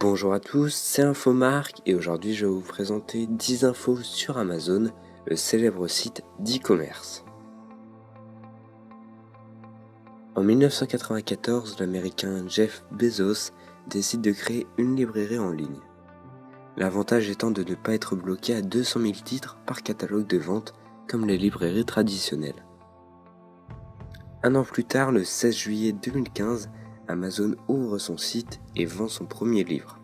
Bonjour à tous, c'est InfoMark et aujourd'hui je vais vous présenter 10 infos sur Amazon, le célèbre site d'e-commerce. En 1994, l'américain Jeff Bezos décide de créer une librairie en ligne. L'avantage étant de ne pas être bloqué à 200 000 titres par catalogue de vente comme les librairies traditionnelles. Un an plus tard, le 16 juillet 2015, Amazon ouvre son site et vend son premier livre.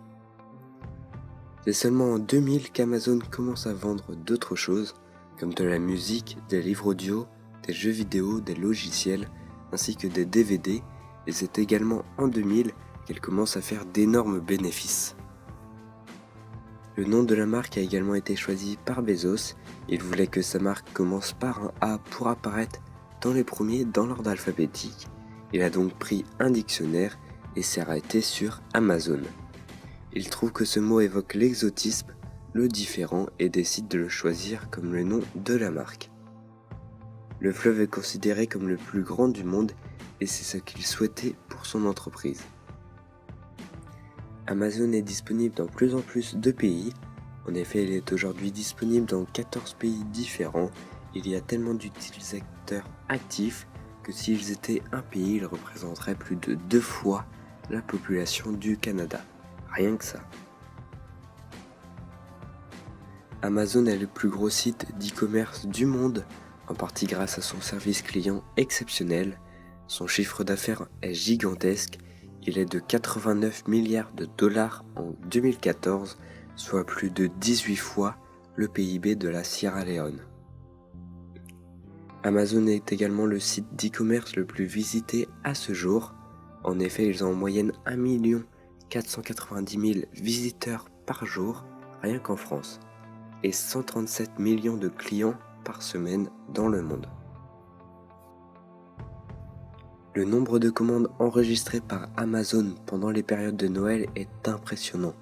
C'est seulement en 2000 qu'Amazon commence à vendre d'autres choses, comme de la musique, des livres audio, des jeux vidéo, des logiciels, ainsi que des DVD, et c'est également en 2000 qu'elle commence à faire d'énormes bénéfices. Le nom de la marque a également été choisi par Bezos, il voulait que sa marque commence par un A pour apparaître dans les premiers dans l'ordre alphabétique. Il a donc pris un dictionnaire et s'est arrêté sur Amazon. Il trouve que ce mot évoque l'exotisme, le différent et décide de le choisir comme le nom de la marque. Le fleuve est considéré comme le plus grand du monde et c'est ce qu'il souhaitait pour son entreprise. Amazon est disponible dans plus en plus de pays. En effet, il est aujourd'hui disponible dans 14 pays différents. Il y a tellement d'utilisateurs actifs que s'ils étaient un pays, ils représenteraient plus de 2 fois la population du Canada. Rien que ça. Amazon est le plus gros site d'e-commerce du monde, en partie grâce à son service client exceptionnel. Son chiffre d'affaires est gigantesque, il est de 89 milliards de dollars en 2014, soit plus de 18 fois le PIB de la Sierra Leone. Amazon est également le site d'e-commerce le plus visité à ce jour. En effet, ils ont en moyenne 1 490 000 visiteurs par jour, rien qu'en France, et 137 millions de clients par semaine dans le monde. Le nombre de commandes enregistrées par Amazon pendant les périodes de Noël est impressionnant.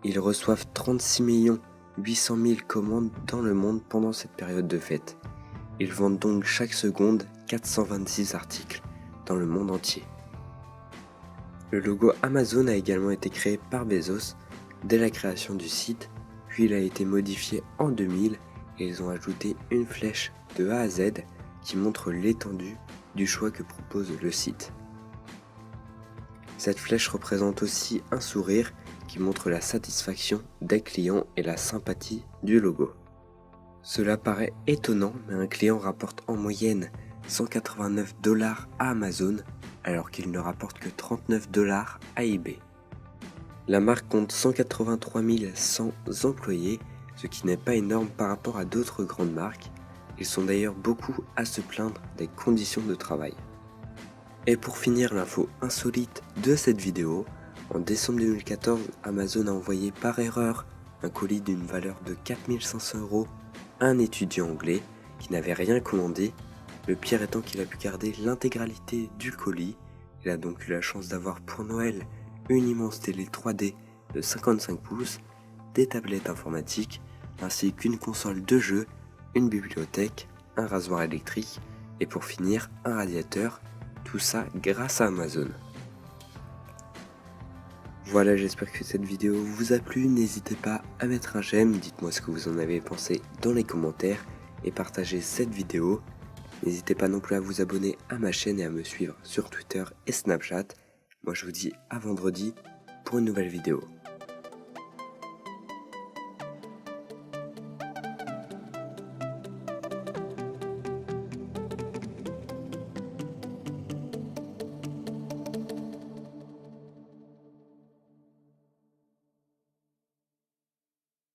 Ils reçoivent 36 800 000 commandes dans le monde pendant cette période de fête. Ils vendent donc chaque seconde 426 articles dans le monde entier. Le logo Amazon a également été créé par Bezos dès la création du site, puis il a été modifié en 2000 et ils ont ajouté une flèche de A à Z qui montre l'étendue du choix que propose le site. Cette flèche représente aussi un sourire qui montre la satisfaction des clients et la sympathie du logo. Cela paraît étonnant, mais un client rapporte en moyenne 189 $ à Amazon, alors qu'il ne rapporte que 39 $ à eBay. La marque compte 183 100 employés, ce qui n'est pas énorme par rapport à d'autres grandes marques. Ils sont d'ailleurs beaucoup à se plaindre des conditions de travail. Et pour finir l'info insolite de cette vidéo, en décembre 2014, Amazon a envoyé par erreur un colis d'une valeur de 4 500 € à un étudiant anglais qui n'avait rien commandé. Le pire étant qu'il a pu garder l'intégralité du colis. Il a donc eu la chance d'avoir pour Noël une immense télé 3D de 55 pouces, des tablettes informatiques, ainsi qu'une console de jeu, une bibliothèque, un rasoir électrique et pour finir un radiateur, tout ça grâce à Amazon. Voilà, j'espère que cette vidéo vous a plu, n'hésitez pas à mettre un j'aime, dites-moi ce que vous en avez pensé dans les commentaires et partagez cette vidéo. N'hésitez pas non plus à vous abonner à ma chaîne et à me suivre sur Twitter et Snapchat. Moi je vous dis à vendredi pour une nouvelle vidéo.